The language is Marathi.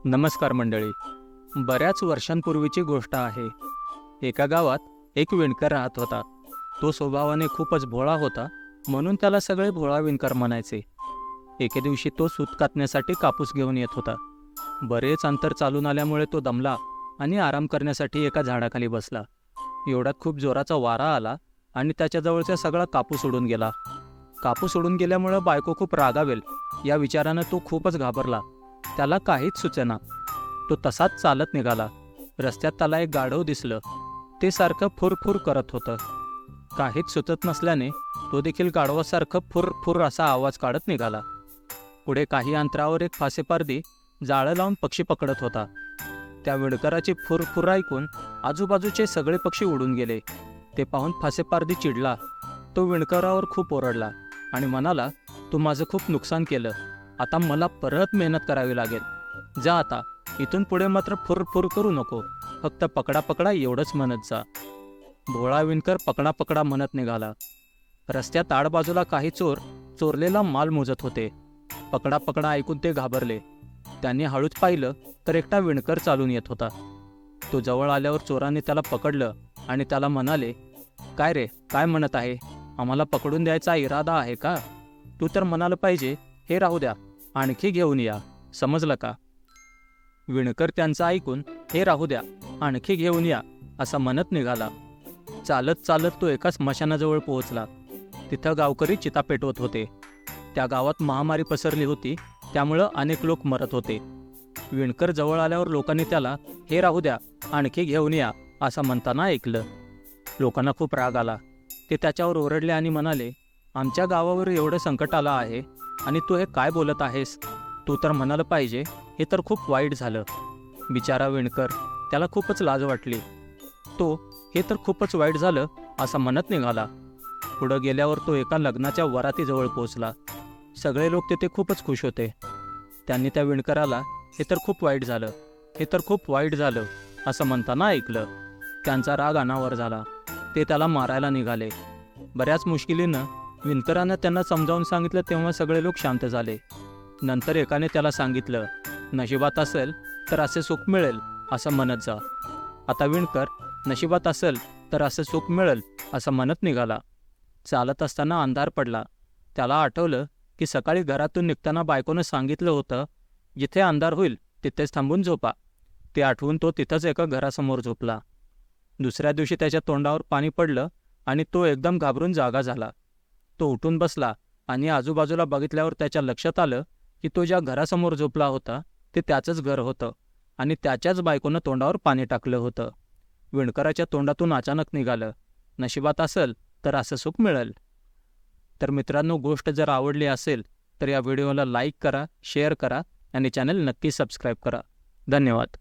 नमस्कार मंडळी. बऱ्याच वर्षांपूर्वीची गोष्ट आहे. एका गावात एक विणकर राहत होता. तो स्वभावाने खूपच भोळा होता, म्हणून त्याला सगळे भोळा विणकर म्हणायचे. एके दिवशी तो सूत कातण्यासाठी कापूस घेऊन येत होता. बरेच अंतर चालून आल्यामुळे तो दमला आणि आराम करण्यासाठी एका झाडाखाली बसला. एवढ्यात खूप जोराचा वारा आला आणि त्याच्याजवळचा सगळा कापूस उडून गेला. कापूस उडून गेल्यामुळं बायको खूप रागावेल या विचारानं तो खूपच घाबरला. त्याला काहीच सुचेना. तो तसाच चालत निघाला. रस्त्यात त्याला एक गाढव दिसलं. ते सारखं फुरफुर करत होतं. काहीच सुचत नसल्याने तो देखील गाढवासारखं फुरफुर असा आवाज काढत निघाला. पुढे काही अंतरावर एक फासेपारधी जाळं लावून पक्षी पकडत होता. त्या विणकराची फुरफुर ऐकून आजूबाजूचे सगळे पक्षी उडून गेले. ते पाहून फासेपारधी चिडला. तो विणकरावर खूप ओरडला आणि म्हणाला, तू माझं खूप नुकसान केलं. आता मला परत मेहनत करावी लागेल. जा आता, इथून पुढे मात्र फुरफुर करू नको. फक्त पकडा पकडा एवढंच म्हणत जा. भोळा विणकर पकडा पकडा म्हणत निघाला. रस्त्यात आडबाजूला काही चोर चोरलेला माल मोजत होते. पकडा पकडा ऐकून ते घाबरले. त्यांनी हळूच पाहिलं तर एकटा विणकर चालून येत होता. तो जवळ आल्यावर चोरांनी त्याला पकडलं आणि त्याला म्हणाले, काय रे, काय म्हणत आहे? आम्हाला पकडून द्यायचा इरादा आहे का? तू तर म्हणालं पाहिजे, हे राहू द्या, आणखी घेऊन या. समजलं का? विणकर त्यांचं ऐकून हे राहू द्या, आणखी घेऊन या असं म्हणत निघाला. चालत चालत तो एका स्मशानाजवळ पोहोचला. तिथं गावकरी चिता पेटवत होते. त्या गावात महामारी पसरली होती, त्यामुळं अनेक लोक मरत होते. विणकर जवळ आल्यावर लोकांनी त्याला हे राहू द्या, आणखी घेऊन या असं म्हणताना ऐकलं. लोकांना खूप राग आला. ते त्याच्यावर ओरडले आणि म्हणाले, आमच्या गावावर एवढं संकट आलं आहे आणि तू हे काय बोलत आहेस? तू तर म्हणालं पाहिजे, हे तर खूप वाईट झालं. बिचारा विणकर, त्याला खूपच लाज वाटली. तो हे तर खूपच वाईट झालं असं म्हणत निघाला. पुढं गेल्यावर तो एका लग्नाच्या वरातीजवळ पोहोचला. सगळे लोक तिथे खूपच खुश होते. त्यांनी त्या विणकराला हे तर खूप वाईट झालं, हे तर खूप वाईट झालं असं म्हणताना ऐकलं. त्यांचा राग अनावर झाला. ते त्याला मारायला निघाले. बऱ्याच मुश्किलीनं विणकरानं त्यांना समजावून सांगितलं, तेव्हा सगळे लोक शांत झाले. नंतर एकाने त्याला सांगितलं, नशिबात असेल तर असे सुख मिळेल असं म्हणत जा. आता विणकर नशिबात असेल तर असं सुख मिळेल असं म्हणत निघाला. चालत असताना अंधार पडला. त्याला आठवलं की सकाळी घरातून निघताना बायकोनं सांगितलं होतं, जिथे अंधार होईल तिथेच थांबून झोपा. ते आठवून तो तिथंच एका घरासमोर झोपला. दुसऱ्या दिवशी त्याच्या तोंडावर पाणी पडलं आणि तो एकदम घाबरून जागा झाला. तो उठून बसला आणि आजूबाजूला बघितल्यावर त्याच्या लक्षात आलं की तो ज्या घरासमोर झोपला होता ते त्याचंच घर होतं आणि त्याच्याच बायकोनं तोंडावर पाणी टाकलं होतं. विणकराच्या तोंडातून अचानक निघालं, नशिबात असेल तर असं सुख मिळेल. तर मित्रांनो, गोष्ट जर आवडली असेल तर या व्हिडिओला लाईक करा, शेअर करा आणि चॅनल नक्की सबस्क्राईब करा. धन्यवाद.